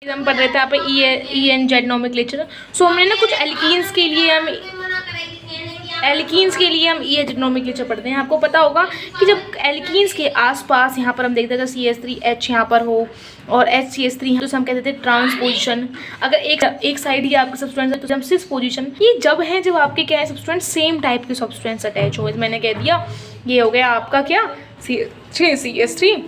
हम पढ़ रहे थे यहाँ पे ई एन जेड नोमेनक्लेचर। सो हमने ना कुछ एल्कीन्स के लिए हम ई एन जेड नोमेनक्लेचर पढ़ते हैं। आपको पता होगा कि जब एल्कीन्स के आसपास यहाँ पर हम देखते थे CH3H यहाँ पर हो और HCH3 तो हम कहते थे ट्रांसपोजिशन। अगर एक साइड ही आपके सब्सटेंस है तो हम सिस पोजिशन। ये जब है जब आपके क्या है सब्सटेंस सेम टाइप के सब्सटेंस अटैच हो। मैंने कह दिया ये हो गया आपका क्या CH3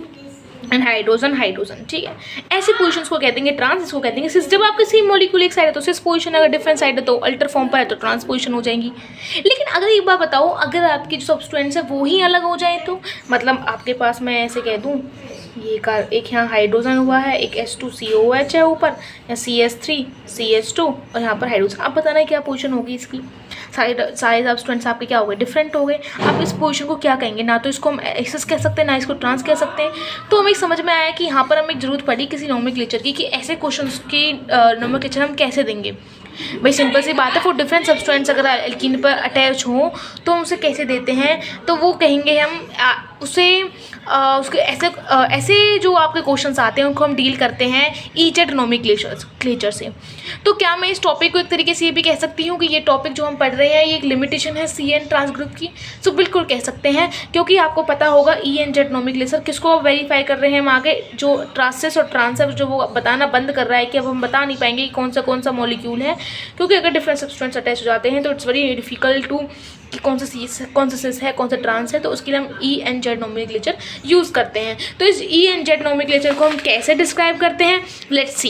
एंड हाइड्रोजन, ठीक है। ऐसी पोजीशंस को कहते हैं ट्रांस, इसको कहते हैं सिस। जब आपके सेम मॉलिक्यूल एक साइड है तो सिस पोजीशन, अगर डिफरेंट साइड है तो अल्टर फॉर्म पर है तो ट्रांस पोजीशन हो जाएंगी। लेकिन अगर एक बार बताओ, अगर आपकी जो सब्सटेंस है वो ही अलग हो जाए तो मतलब आपके पास मैं ऐसे कह दूँ ये एक यहाँ हाइड्रोजन हुआ है, एक H2COH है ऊपर, या CH3 CH2 और यहाँ पर हाइड्रोजन। अब बताना है क्या पोजीशन होगी इसकी। सारे सब्सटेंस आपके क्या हो गए, डिफरेंट हो गए। आप इस पोजीशन को क्या कहेंगे, ना तो इसको हम एक्सेस कह सकते हैं ना इसको ट्रांस कह सकते हैं। तो हमें समझ में आया कि यहाँ पर हमें जरूरत पड़ी किसी नोमेनक्लेचर की कि ऐसे क्वेश्चंस की नोमेनक्लेचर हम कैसे देंगे। भाई सिंपल सी बात है, फॉर डिफरेंट सब्सटेंस अगर एल्कीन पर अटैच हो तो हम उसे कैसे देते हैं, तो वो कहेंगे हम उसके ऐसे जो आपके क्वेश्चंस आते हैं उनको हम डील करते हैं ई जेड नोमेनक्लेचर से। तो क्या मैं इस टॉपिक को एक तरीके से ये भी कह सकती हूँ कि ये टॉपिक जो हम पढ़ रहे हैं ये एक लिमिटेशन है CN ट्रांस ग्रुप की। सो बिल्कुल कह सकते हैं, क्योंकि आपको पता होगा EN जेड नोमेनक्लेचर किसको वेरीफाई कर रहे हैं हम आगे, जो ट्रांसेस और ट्रांसर जो वो बताना बंद कर रहा है कि अब हम बता नहीं पाएंगे कि कौन सा मॉलिक्यूल है, क्योंकि अगर डिफरेंट सब्सटेंस अटैच हो जाते हैं तो इट्स वेरी डिफिकल्ट टू कि कौन सा सिस है कौन सा ट्रांस है। तो उसके लिए हम EN जेड नोमेनक्लेचर यूज़ करते हैं। तो इस EN जेड नोमेनक्लेचर को हम कैसे डिस्क्राइब करते हैं, लेट्स सी।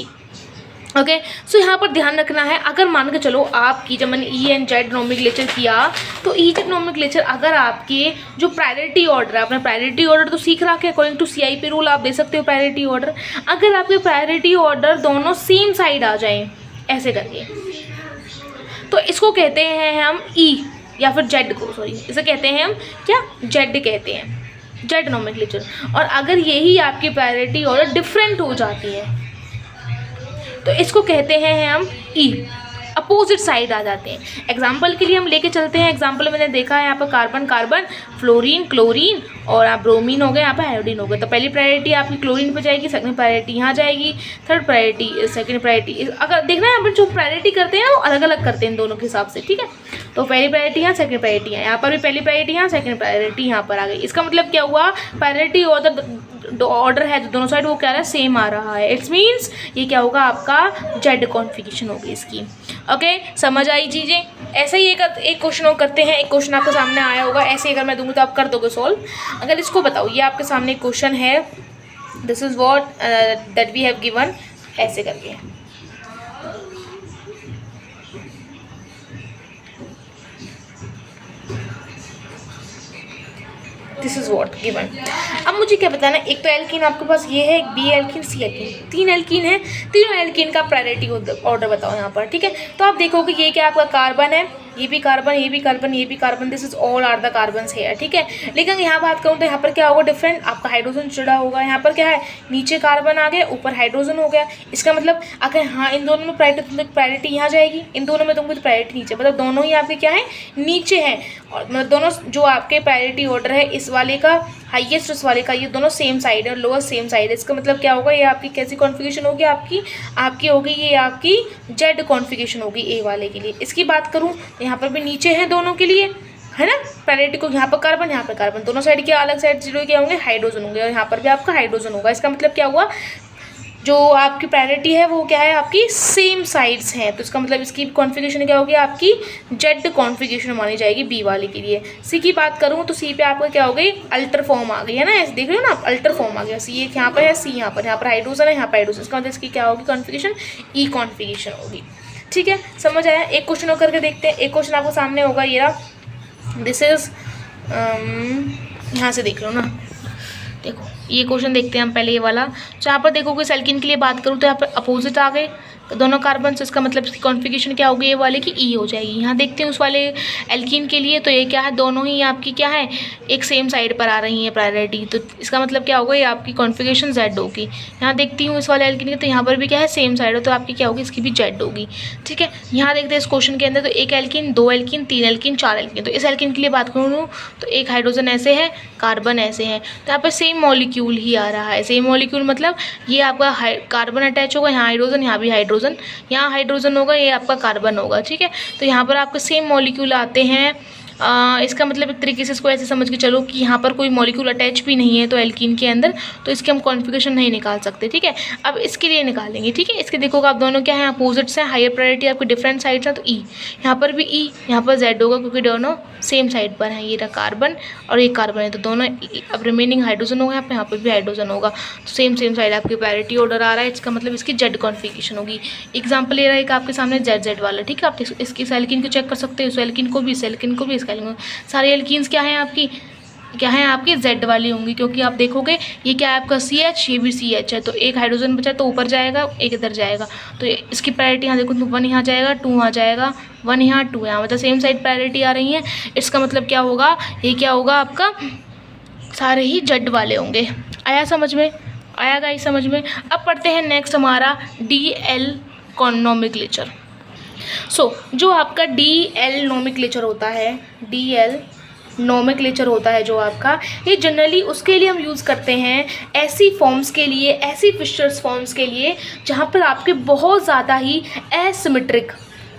ओके, सो यहाँ पर ध्यान रखना है, अगर मान के चलो आपकी जब मैंने EN जेड नोमेनक्लेचर किया तो ई जेड नोमेनक्लेचर अगर आपके जो प्रायोरिटी ऑर्डर है, आपने प्रायोरिटी ऑर्डर तो सीख रखा है, अकॉर्डिंग टू CIP रूल आप दे सकते हो प्रायोरिटी ऑर्डर। अगर आपके प्रायोरिटी ऑर्डर दोनों सेम साइड आ जाएं ऐसे करके तो इसको कहते हैं हम या फिर जेड को, सॉरी इसे कहते हैं हम क्या, जेड कहते हैं, जेड नोमेनक्लेचर। और अगर यही आपकी प्रायोरिटी ऑर्डर डिफरेंट हो जाती है तो इसको कहते हैं हम अपोजिट साइड आ जाते हैं। एग्जाम्पल के लिए हम लेके चलते हैं, एग्जाम्पल मैंने देखा है यहाँ पर कार्बन फ्लोरीन क्लोरीन और आप ब्रोमीन हो गए, यहाँ पर आयोडीन हो गए। तो पहली प्रायोरिटी आपकी क्लोरीन पे जाएगी, सेकंड प्रायोरिटी यहाँ जाएगी, थर्ड प्रायोरिटी सेकंड प्रायोरिटी। अगर देखना है यहाँ पर जो प्रायोरिटी करते हैं वो अलग अलग करते हैं दोनों के हिसाब से, ठीक है। तो पहली प्रायोरिटी यहाँ, सेकंड प्रायोरिटी यहाँ पर भी पहली प्रायोरिटी यहाँ, सेकंड प्रायोरिटी यहाँ पर आ गई। इसका मतलब क्या हुआ, प्रायोरिटी ऑर्डर है जो दोनों साइड वो क्या रहा है, सेम आ रहा है। इट्स मीन्स ये क्या होगा, आपका जेड कॉन्फ़िगरेशन होगी इसकी। ओके, समझ आई चीज़ें। ऐसे ही एक क्वेश्चन और करते हैं। एक क्वेश्चन आपके सामने आया होगा, ऐसे अगर मैं दूंगी तो आप कर दोगे सॉल्व। अगर इसको बताओ, ये आपके सामने क्वेश्चन है, this is what that we have given, ऐसे करके दिस इज़ व्हाट गिवन। अब मुझे क्या बताना, एक तो एल्कीन आपके पास ये है, एक बी एल्कीन सी एल्कीन, 3 एल्कीन है। तीनों एल्कीन का प्रायोरिटी ऑर्डर बताओ यहाँ पर, ठीक है। तो आप देखोगे ये क्या आपका कार्बन है, ये भी कार्बन, ये भी कार्बन, ये भी carbon, this is all are the carbon है, ठीक है। लेकिन यहाँ बात करूँ तो यहाँ पर क्या होगा, डिफरेंट आपका हाइड्रोजन जुड़ा होगा। यहाँ पर क्या है, नीचे कार्बन आ गया, ऊपर हाइड्रोजन हो गया। इसका मतलब अगर हाँ इन दोनों में प्रायोरिटी यहाँ जाएगी, इन दोनों में तुमको प्रायोरिटी नीचे, मतलब दोनों ही आपके क्या है, नीचे है। और मतलब दोनों जो आपके प्रायोरिटी ऑर्डर है, इस वाले का हाईएस्ट, उस वाले का, ये दोनों सेम साइड है और लोअर सेम साइड है। इसका मतलब क्या होगा, ये आपकी कैसी कॉन्फ़िगरेशन होगी, आपकी होगी ये आपकी जेड कॉन्फ़िगरेशन होगी ए वाले के लिए। इसकी बात करूँ यहाँ पर भी नीचे है दोनों के लिए, है ना। प्रायोरिटी को यहाँ पर कार्बन, दोनों साइड के अलग साइड जीरो क्या होंगे, हाइड्रोजन होंगे, और यहाँ पर भी आपका हाइड्रोजन होगा। इसका मतलब क्या हुआ, जो आपकी प्रायोरिटी है वो क्या है, आपकी सेम साइड्स हैं। तो इसका मतलब इसकी कॉन्फ़िगरेशन क्या होगी, आपकी जेड कॉन्फ़िगरेशन मानी जाएगी बी वाले के लिए। सी की बात करूँ तो सी पे आपका क्या हो गई, अल्टर फॉर्म आ गई, है ना। ऐसे देख रहे हो ना आप, अल्टर फॉर्म आ गया। सी एक यहाँ पर है, सी यहाँ पर हाइड्रोजन है, यहाँ पर हाइड्रोजन। इसका मतलब इसकी क्या होगी कॉन्फ़िगरेशन, ई कॉन्फ़िगरेशन होगी, ठीक है। समझ आया। एक क्वेश्चन और करके देखते हैं। एक क्वेश्चन आपको सामने होगा, ये रहा, दिस इज यहाँ से देख लो ना, देखो ये क्वेश्चन देखते हैं हम पहले, ये वाला। तो यहाँ पर देखो कि एल्कीन के लिए बात करूँ तो यहाँ पर अपोजिट आ गए, दोनों कार्बन, तो इसका मतलब इसकी कॉन्फ़िगरेशन क्या होगी, ये वाले की ई हो जाएगी। यहाँ देखते हैं उस वाले एल्कीन के लिए, तो ये क्या है, दोनों ही आपकी क्या है, एक सेम साइड पर आ रही है प्रायोरिटी, तो इसका मतलब क्या होगा, ये आपकी कॉन्फ़िगरेशन जेड होगी। यहाँ देखती हूँ इस वाले एल्कीन की, तो यहाँ पर भी क्या है, सेम साइड हो, तो आपकी क्या होगी, इसकी भी जेड होगी। ठीक है, यहाँ देखते हैं इस क्वेश्चन के अंदर, तो एक एल्कीन, दो एल्कीन, तीन एल्कीन, चार एल्कीन। तो इस एल्कीन के लिए बात करूँ तो एक हाइड्रोजन ऐसे है, कार्बन ऐसे है, तो यहाँ पर सेम मॉलिक्यूल ही आ रहा है। सेम मॉलिक्यूल मतलब ये आपका कार्बन अटैच होगा, यहाँ हाइड्रोजन, यहाँ भी हाइड्रोजन, यहाँ हाइड्रोजन होगा, ये आपका कार्बन होगा। ठीक है, तो यहाँ पर आपके सेम मॉलिक्यूल आते हैं। इसका मतलब एक तरीके से इसको ऐसे समझ के चलो कि यहाँ पर कोई मॉलिक्यूल अटैच भी नहीं है तो एल्कीन के अंदर, तो इसके हम कॉन्फ़िगरेशन नहीं निकाल सकते। ठीक है, अब इसके लिए निकालेंगे। ठीक है, इसके देखोगे आप दोनों क्या है, अपोजिट्स हैं, हायर प्रायोरिटी आपकी डिफरेंट साइड्स हैं, तो ई यहाँ पर भी ई, यहाँ पर जेड होगा क्योंकि दोनों सेम साइड पर हैं। ये रहा कार्बन और ये कार्बन है, तो दोनों अब रिमेनिंग हाइड्रोजन होगा, यहाँ पर भी हाइड्रोजन होगा, तो सेम साइड आपकी प्रायोरिटी ऑर्डर आ रहा है। इसका मतलब इसकी जेड कॉन्फ़िगरेशन होगी। एग्जाम्पल ये रहा एक आपके सामने जेड वाला। ठीक है, आप इसकी एल्कीन को चेक कर सकते हो, इस एल्कीन को भी, इस एल्कीन को भी, इस एल्कीन को। सारी एल्कीन्स क्या हैं आपकी, क्या है आपकी जेड वाली होंगी, क्योंकि आप देखोगे ये क्या है आपका CH, ये भी CH है, तो एक हाइड्रोजन बचा तो ऊपर जाएगा, एक इधर जाएगा, तो इसकी प्रायोरिटी यहाँ देखो, तो 1 यहाँ जाएगा, 2 वहाँ जाएगा, 1 यहाँ, 2 यहाँ, मतलब सेम साइड प्रायोरिटी आ रही है। इसका मतलब क्या होगा, ये क्या होगा आपका, सारे ही जेड वाले होंगे। आया समझ में, आया गाइस समझ में। अब पढ़ते हैं नेक्स्ट हमारा DL नोमेनक्लेचर। जो आपका DL नोमेनक्लेचर होता है, DL नोमेनक्लेचर होता है जो आपका, ये जनरली उसके लिए हम यूज़ करते हैं ऐसी फॉर्म्स के लिए, ऐसी फिशर्स फॉर्म्स के लिए जहाँ पर आपके बहुत ज़्यादा ही एसिमेट्रिक,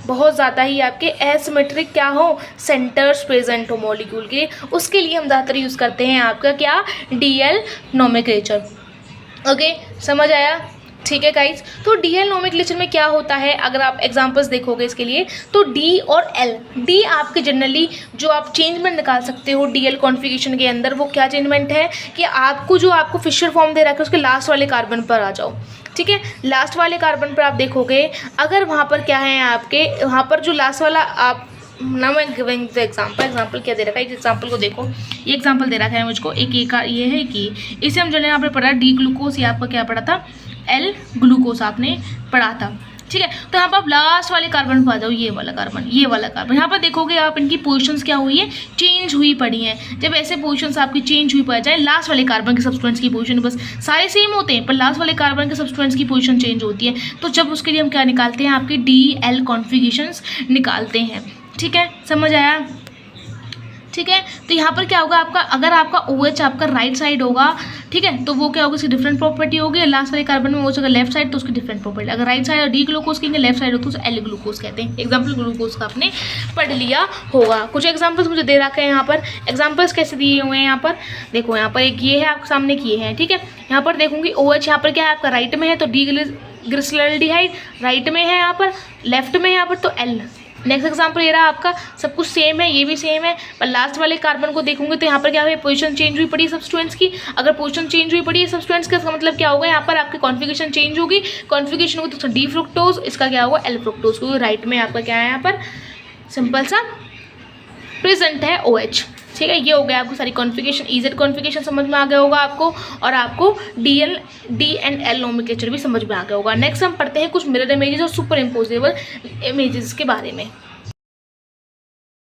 बहुत ज़्यादा ही आपके एसिमेट्रिक क्या हो, सेंटर्स प्रेजेंट हो मॉलिक्यूल के, उसके लिए हम ज़्यादातर यूज़ करते हैं आपका क्या, DL नोमेनक्लेचर। ओके, समझ आया। ठीक है गाइज, तो DL नोमेनक्लेचर में क्या होता है, अगर आप एग्जांपल्स देखोगे इसके लिए, तो D और L, D आपके जनरली जो आप चेंजमेंट निकाल सकते हो DL कॉन्फ़िगरेशन के अंदर, वो क्या चेंजमेंट है कि आपको फिशर फॉर्म दे रखा है, उसके लास्ट वाले कार्बन पर आ जाओ। ठीक है, लास्ट वाले कार्बन पर आप देखोगे, अगर वहाँ पर क्या है आपके, वहाँ पर जो लास्ट वाला आप ना, मैं एग्जाम्पल क्या दे रखा है, एक एग्जाम्पल को देखो, ये एग्जाम्पल दे रखा है मुझको, एक का ये है कि इसे हम जो यहाँ पर पढ़ा D ग्लूकोज, ये आपका क्या पढ़ा था, L ग्लूकोज आपने पढ़ा था। ठीक है, तो यहाँ पर आप लास्ट वाले कार्बन पर आ जाओ, ये वाला कार्बन, ये वाला कार्बन, यहाँ पर देखोगे आप इनकी पोजीशंस क्या हुई है, चेंज हुई पड़ी हैं। जब ऐसे पोजीशंस आपकी चेंज हुई पड़ जाए, लास्ट वाले कार्बन के सब्सटेंस की पोजीशन, बस सारे सेम होते हैं पर लास्ट वाले कार्बन के सब्सटेंस की पोजीशन चेंज होती है, तो जब उसके लिए हम क्या निकालते हैं, आपकी DL कॉन्फ़िगरेशंस निकालते हैं। ठीक है, समझ आया। ठीक है, तो यहाँ पर क्या होगा आपका, अगर आपका OH आपका राइट साइड होगा, ठीक है, तो वो क्या होगा, उसकी डिफरेंट प्रॉपर्टी होगी। लास्ट वाले कार्बन में OH अगर लेफ्ट साइड, तो उसकी डिफरेंट प्रॉपर्टी। अगर राइट साइड और D ग्लूकोज की लेफ्ट साइड हो तो L ग्लूकोज कहते हैं। एग्जाम्पल ग्लूकोज का आपने पढ़ लिया होगा। कुछ एग्जाम्पल्स मुझे दे रखे हैं यहाँ पर। एग्जाम्पल्स कैसे दिए हुए हैं यहाँ पर, देखो यहाँ पर एक ये है आपके सामने किए हैं। ठीक है, यहाँ पर देखूंगी OH यहाँ पर क्या है आपका राइट में है, तो D ग्लिसरॉल्डिहाइड राइट में है, यहाँ पर लेफ्ट में यहाँ पर तो L। नेक्स्ट एग्जाम्पल ये रहा आपका, सब कुछ सेम है, ये भी सेम है, पर लास्ट वाले कार्बन को देखूंगे तो यहाँ पर क्या है, पोजीशन चेंज हुई पड़ी है सब्सटेंस की। अगर पोजीशन चेंज हुई पड़ी है सब्सटेंस का, इसका मतलब क्या होगा, यहाँ पर आपकी कॉन्फ़िगरेशन चेंज होगी। कॉन्फ़िगरेशन होगी तो D फ्रुक्टोज, इसका क्या होगा, L फ्रुक्टोज, क्योंकि राइट में आपका क्या है, यहाँ पर सिंपल सा प्रेजेंट है OH। ठीक है, ये हो गया आपको सारी कॉन्फ़िगरेशन। EZ कॉन्फ़िगरेशन समझ में आ गया होगा आपको, और आपको D एंड L नोमेनक्लेचर भी समझ में आ गया होगा। नेक्स्ट हम पढ़ते हैं कुछ मिरर इमेजेस और सुपर इम्पोजेबल इमेजेस के बारे में।